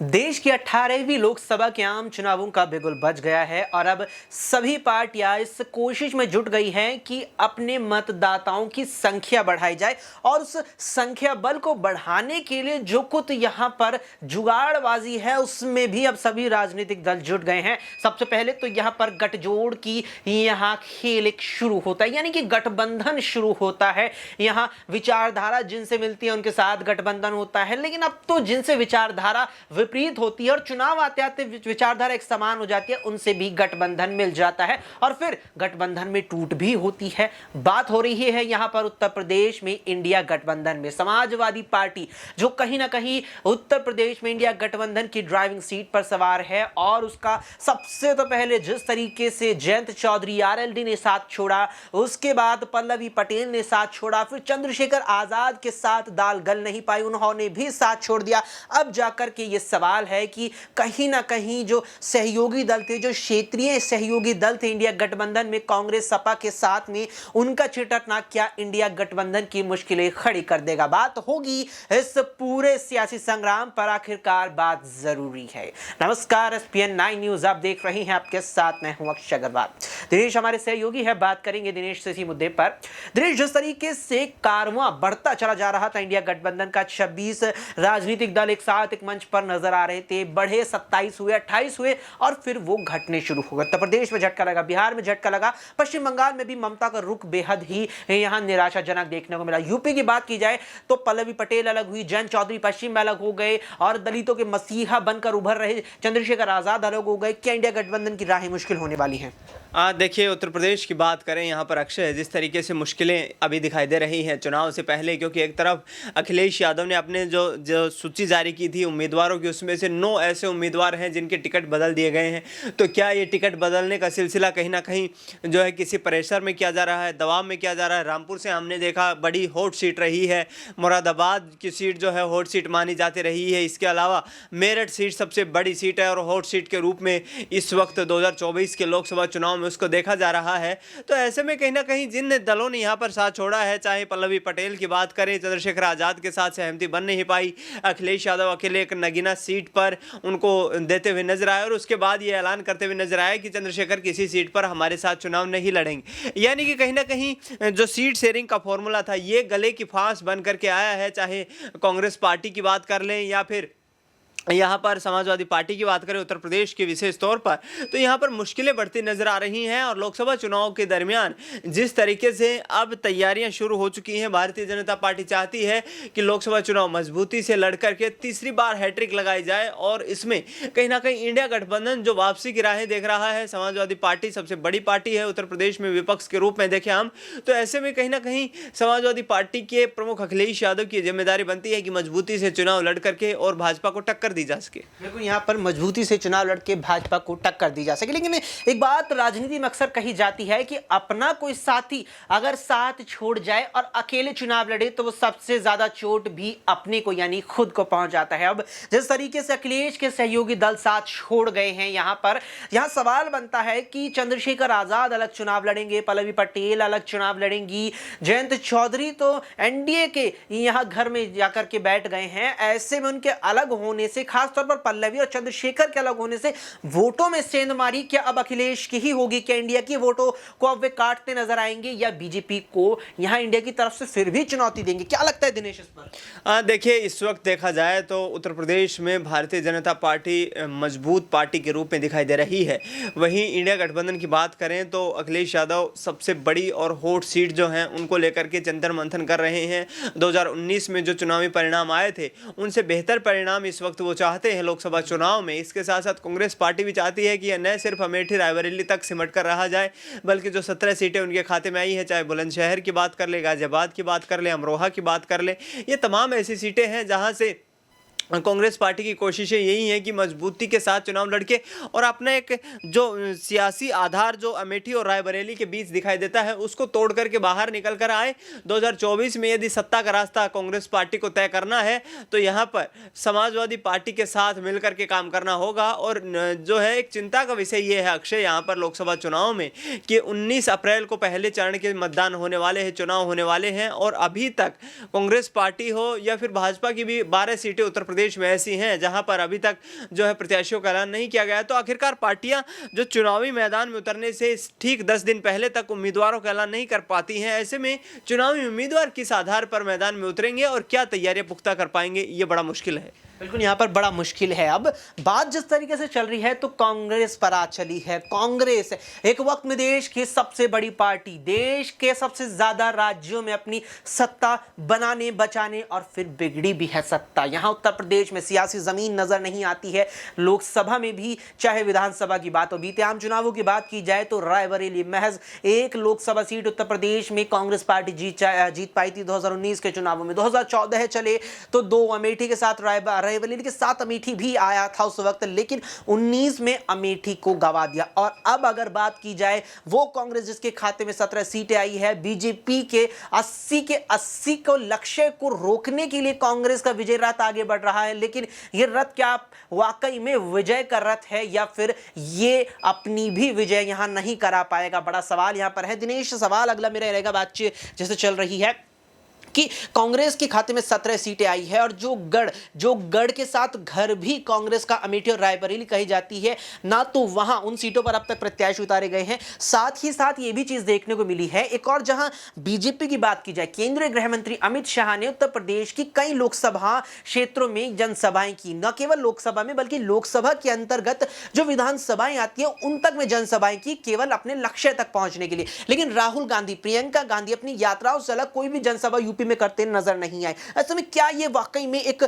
देश की 18वीं लोकसभा के आम चुनावों का बिगुल बज गया है और अब सभी पार्टियां इस कोशिश में जुट गई हैं कि अपने मतदाताओं की संख्या बढ़ाई जाए और उस संख्या बल को बढ़ाने के लिए जो कुछ यहां पर जुगाड़बाजी है उसमें भी अब सभी राजनीतिक दल जुट गए हैं। सबसे पहले तो यहां पर गठजोड़ की यहां खेल एक शुरू होता है, यानी कि गठबंधन शुरू होता है। यहां विचारधारा जिनसे मिलती है उनके साथ गठबंधन होता है, लेकिन अब तो जिनसे विचारधारा विपरीत होती है और चुनाव आते आते विचारधारा एक समान हो जाती है, उनसे भी गठबंधन मिल जाता है और फिर गठबंधन में टूट भी होती है। बात हो रही है यहां पर उत्तर प्रदेश में इंडिया गठबंधन में समाजवादी पार्टी जो कहीं ना कहीं उत्तर प्रदेश में इंडिया गठबंधन की ड्राइविंग सीट पर सवार है और उसका सबसे तो पहले जिस तरीके से जयंत चौधरी आरएलडी ने साथ छोड़ा, उसके बाद पल्लवी पटेल ने साथ छोड़ा, फिर चंद्रशेखर आजाद के साथ दाल गल नहीं पाई, उन्होंने भी साथ छोड़ दिया। अब जाकर के ये सवाल है कि कहीं ना कहीं जो सहयोगी दल थे, जो क्षेत्रीय सहयोगी दल थे इंडिया गठबंधन में कांग्रेस सपा के साथ में, उनका छिटकना क्या इंडिया गठबंधन की मुश्किलें खड़ी कर देगा। बात होगी इस पूरे सियासी संग्राम पर, आखिरकार बात जरूरी है। नमस्कार, एसपीएन 9 न्यूज आप देख रहे हैं, आपके साथ मैं हूं अक्षय अग्रवाल। दिनेश हमारे सहयोगी है, बात करेंगे दिनेश से इसी मुद्दे पर। दिनेश, जिस तरीके से कारवां बढ़ता चला जा रहा था इंडिया गठबंधन का, 26 राजनीतिक दल एक साथ एक मंच पर नजर आ रहे थे, बढ़े 27 हुए, 28 हुए और फिर वो घटने शुरू हो गए। उत्तर प्रदेश में झटका लगा, बिहार में झटका लगा, पश्चिम बंगाल में भी ममता का रुख बेहद ही यहां निराशाजनक देखने को मिला। यूपी की बात की जाए तो पल्लवी पटेल अलग हुई, जयंत चौधरी पश्चिम में अलग हो गए और दलितों के मसीहा बनकर उभर रहे चंद्रशेखर आजाद अलग हो गए। क्या इंडिया गठबंधन की राहें मुश्किल होने वाली हैं? देखिए, उत्तर प्रदेश की बात करें, यहाँ पर अक्षय जिस तरीके से मुश्किलें अभी दिखाई दे रही हैं चुनाव से पहले, क्योंकि एक तरफ अखिलेश यादव ने अपने जो सूची जारी की थी उम्मीदवारों की, उसमें से 9 ऐसे उम्मीदवार हैं जिनके टिकट बदल दिए गए हैं। तो क्या ये टिकट बदलने का सिलसिला कहीं ना कहीं जो है किसी प्रेशर में किया जा रहा है, दबाव में किया जा रहा है? रामपुर से हमने देखा बड़ी हॉट सीट रही है, मुरादाबाद की सीट जो है हॉट सीट मानी जाती रही है। इसके अलावा मेरठ सीट सबसे बड़ी सीट है और हॉट सीट के रूप में इस वक्त 2024 के लोकसभा चुनाव में उसको देखा जा रहा है। तो ऐसे में कहीं ना कहीं जिन दलों ने यहाँ पर साथ छोड़ा है, चाहे पल्लवी पटेल की बात करें, चंद्रशेखर आजाद के साथ सहमति बन नहीं पाई, अखिलेश यादव अकेले एक नगीना सीट पर उनको देते हुए नजर आए और उसके बाद ये ऐलान करते हुए नजर आए कि चंद्रशेखर किसी सीट पर हमारे साथ चुनाव नहीं लड़ेंगे। यानी कि कहीं ना कहीं जो सीट शेयरिंग का फॉर्मूला था ये गले की फांस बन करके आया है। चाहे कांग्रेस पार्टी की बात कर लें या फिर यहाँ पर समाजवादी पार्टी की बात करें उत्तर प्रदेश के विशेष तौर पर, तो यहाँ पर मुश्किलें बढ़ती नजर आ रही हैं। और लोकसभा चुनाव के दरमियान जिस तरीके से अब तैयारियां शुरू हो चुकी हैं, भारतीय जनता पार्टी चाहती है कि लोकसभा चुनाव मजबूती से लड़ करके तीसरी बार हैट्रिक लगाई जाए और इसमें कहीं ना कहीं इंडिया गठबंधन जो वापसी की राहें देख रहा है। समाजवादी पार्टी सबसे बड़ी पार्टी है उत्तर प्रदेश में विपक्ष के रूप में देखें हम, तो ऐसे में कहीं ना कहीं समाजवादी पार्टी के प्रमुख अखिलेश यादव की जिम्मेदारी बनती है कि मजबूती से चुनाव लड़ करके और भाजपा को टक्कर दी जा सके। बिल्कुल, यहाँ पर मजबूती से चुनाव लड़के भाजपा को टक्कर दी जा सके। लेकिन एक बात राजनीति में अक्सर कही जाती है कि अपना कोई साथी अगर साथ छोड़ जाए और अकेले चुनाव लड़े तो वो सबसे ज्यादा चोट भी अपने को यानी खुद को पहुंच जाता है। अब जिस तरीके से अखिलेश के सहयोगी दल साथ छोड़ गए हैं, यहाँ सवाल बनता है कि चंद्रशेखर आजाद अलग चुनाव लड़ेंगे, पल्लवी पटेल अलग चुनाव लड़ेंगी, जयंत चौधरी तो एनडीए के यहाँ घर में जाकर के बैठ गए हैं। ऐसे में उनके अलग होने से, खासतौर पर पल्लवी और चंद्रशेखर के अलग होने से वोटों में सेंधमारी क्या अब अखिलेश की ही होगी? क्या इंडिया की वोटों को अब वे काटते नजर आएंगे या बीजेपी को यहां इंडिया की तरफ से फिर भी चुनौती देंगे? क्या लगता है दिनेश इस पर? देखिए, इस वक्त देखा जाए तो उत्तर प्रदेश में भारतीय जनता पार्टी मजबूत पार्टी के रूप में दिखाई दे रही है। वहीं इंडिया गठबंधन की बात करें तो अखिलेश यादव सबसे बड़ी और हॉट सीट जो है उनको लेकर के चिंतन मंथन कर रहे हैं। 2019 में जो चुनावी परिणाम आए थे उनसे बेहतर परिणाम इस वक्त वो चाहते हैं लोकसभा चुनाव में। इसके साथ साथ कांग्रेस पार्टी भी चाहती है कि यह न सिर्फ अमेठी रायबरेली तक सिमट कर रहा जाए, बल्कि जो 17 सीटें उनके खाते में आई है, चाहे बुलंदशहर की बात कर ले, गाजियाबाद की बात कर ले, अमरोहा की बात कर ले, ये तमाम ऐसी सीटें हैं जहां से कांग्रेस पार्टी की कोशिशें यही हैं कि मजबूती के साथ चुनाव लड़के और अपना एक जो सियासी आधार जो अमेठी और रायबरेली के बीच दिखाई देता है उसको तोड़ करके बाहर निकल कर आए। 2024 में यदि सत्ता का रास्ता कांग्रेस पार्टी को तय करना है तो यहाँ पर समाजवादी पार्टी के साथ मिलकर के काम करना होगा। और जो है एक चिंता का विषय ये है अक्षय यहाँ पर लोकसभा चुनाव में कि 19 अप्रैल को पहले चरण के मतदान होने वाले हैं, चुनाव होने वाले हैं और अभी तक कांग्रेस पार्टी हो या फिर भाजपा की भी 12 सीटें उत्तर प्रदेश प्रदेश में ऐसी हैं जहां पर अभी तक जो है प्रत्याशियों का ऐलान नहीं किया गया है। तो आखिरकार पार्टियां जो चुनावी मैदान में उतरने से ठीक 10 दिन पहले तक उम्मीदवारों का ऐलान नहीं कर पाती हैं, ऐसे में चुनावी उम्मीदवार किस आधार पर मैदान में उतरेंगे और क्या तैयारियां पुख्ता कर पाएंगे, ये बड़ा मुश्किल है। बिल्कुल, यहाँ पर बड़ा मुश्किल है। अब बात जिस तरीके से चल रही है तो कांग्रेस पर आ चली है। कांग्रेस एक वक्त में देश की सबसे बड़ी पार्टी, देश के सबसे ज्यादा राज्यों में अपनी सत्ता बनाने बचाने और फिर बिगड़ी भी है सत्ता। यहाँ उत्तर प्रदेश में सियासी जमीन नजर नहीं आती है। लोकसभा में भी चाहे विधानसभा की बात हो, बीते आम चुनावों की बात की जाए तो रायबरेली महज एक लोकसभा सीट उत्तर प्रदेश में कांग्रेस पार्टी जीत पाई थी 2019 के चुनावों में। 2014 चले तो 2 अमेठी के साथ रायबरेली के साथ अमेठी भी आया था उस वक्त, लेकिन 19 में अमेठी को गवा दिया। और अब अगर बात की जाए वो कांग्रेस जिसके खाते में 17 सीटें आई है, बीजेपी के 80 को लक्ष्य को रोकने के लिए कांग्रेस का विजय रथ आगे बढ़ रहा है। लेकिन यह रथ क्या वाकई में विजय का रथ है या फिर ये अपनी भी विजय यहां नहीं करा पाएगा? बड़ा सवाल यहां पर है। दिनेश, सवाल अगला मेरा रहेगा, बातचीत जैसे चल रही है कि कांग्रेस के खाते में 17 सीटें आई है और जो गढ़ के साथ घर भी कांग्रेस का अमेठी और रायबरेली कही जाती है ना, तो वहां उन सीटों पर अब तक प्रत्याशी उतारे गए हैं। साथ ही साथ ये भी चीज देखने को मिली है एक और, जहां बीजेपी की बात की जाए, केंद्रीय गृह मंत्री अमित शाह ने उत्तर प्रदेश की कई लोकसभा क्षेत्रों में जनसभाएं की। न केवल लोकसभा में बल्कि लोकसभा के अंतर्गत जो विधानसभाएं आती है उन तक में जनसभाएं की, केवल अपने लक्ष्य तक पहुंचने के लिए। लेकिन राहुल गांधी, प्रियंका गांधी अपनी यात्राओं से अलग कोई भी जनसभा यूपी में करते नजर नहीं आए। ऐसे में क्या ये वाकई में एक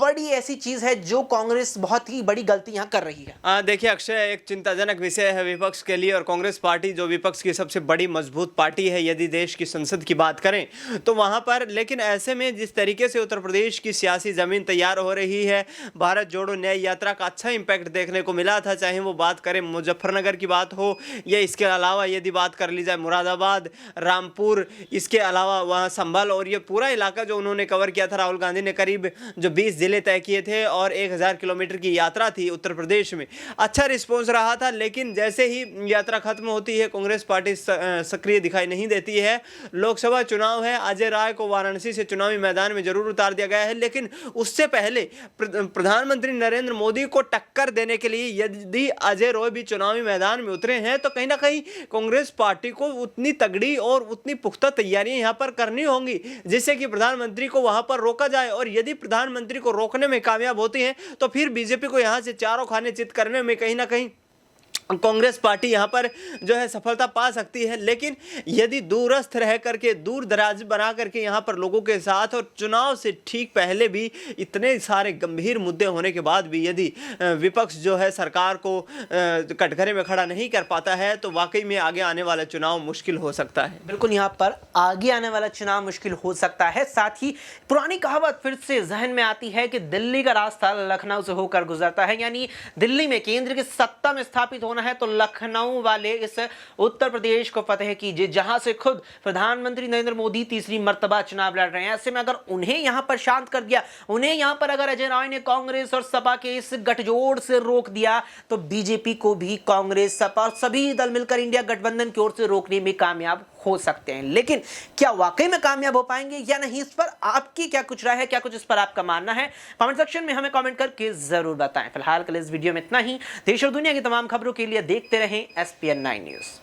बड़ी ऐसी चीज है जो कांग्रेस बहुत ही बड़ी गलती यहां कर रही है? देखिए अक्षय, एक चिंताजनक विषय है विपक्ष के लिए, और कांग्रेस पार्टी जो विपक्ष की सबसे बड़ी मजबूत पार्टी है यदि देश की संसद की बात करें तो वहां पर। लेकिन ऐसे में जिस तरीके से उत्तर प्रदेश की सियासी जमीन तैयार हो रही है, भारत जोड़ो न्याय यात्रा का अच्छा इंपैक्ट देखने को मिला था, चाहे वो बात करें मुजफ्फरनगर की बात हो या इसके अलावा यदि बात कर ली जाए मुरादाबाद, रामपुर, इसके अलावा वहाँ संभल और ये पूरा इलाका जो उन्होंने कवर किया था। राहुल गांधी ने करीब जो 20 जिले तय किए थे और 1000 किलोमीटर की यात्रा थी उत्तर प्रदेश में, अच्छा रिस्पॉन्स रहा था। लेकिन जैसे ही यात्रा खत्म होती है कांग्रेस पार्टी सक्रिय दिखाई नहीं देती है। लोकसभा चुनाव है, अजय राय को वाराणसी से चुनावी मैदान में जरूर उतार दिया गया है, लेकिन उससे पहले प्रधानमंत्री नरेंद्र मोदी को टक्कर देने के लिए यदि अजय राय भी चुनावी मैदान में उतरे हैं तो कहीं ना कहीं कांग्रेस पार्टी को उतनी तगड़ी और उतनी पुख्ता तैयारियां यहां पर करनी होंगी जिससे कि प्रधानमंत्री को वहां पर रोका जाए। और यदि प्रधानमंत्री को रोकने में कामयाब होती है तो फिर बीजेपी को यहां से चारों खाने चित करने में कहीं ना कहीं कांग्रेस पार्टी यहां पर जो है सफलता पा सकती है। लेकिन यदि दूरस्थ रह करके, दूर दराज बना करके यहां पर लोगों के साथ, और चुनाव से ठीक पहले भी इतने सारे गंभीर मुद्दे होने के बाद भी यदि विपक्ष जो है सरकार को कटघरे में खड़ा नहीं कर पाता है तो वाकई में आगे आने वाला चुनाव मुश्किल हो सकता है। बिल्कुल, यहाँ पर आगे आने वाला चुनाव मुश्किल हो सकता है। साथ ही पुरानी कहावत फिर से जहन में आती है कि दिल्ली का रास्ता लखनऊ से होकर गुजरता है, यानी दिल्ली में केंद्र की सत्ता में स्थापित होना है तो लखनऊ वाले इस उत्तर प्रदेश को फतेह कीजिए, जहां से खुद प्रधानमंत्री नरेंद्र मोदी तीसरी मर्तबा चुनाव लड़ रहे हैं। ऐसे में अगर उन्हें यहां पर शांत कर दिया, उन्हें यहां पर अगर अजय राय ने कांग्रेस और सपा के इस गठजोड़ से रोक दिया तो बीजेपी को भी कांग्रेस, सपा और सभी दल मिलकर इंडिया गठबंधन की ओर से रोकने में कामयाब हो सकते हैं। लेकिन क्या वाकई में कामयाब हो पाएंगे या नहीं, इस पर आपकी क्या कुछ राय है, क्या कुछ इस पर आपका मानना है? कमेंट सेक्शन में हमें कमेंट करके जरूर बताएं। फिलहाल के लिए इस वीडियो में इतना ही। देश और दुनिया की तमाम खबरों के लिए देखते रहें SPN9 न्यूज़।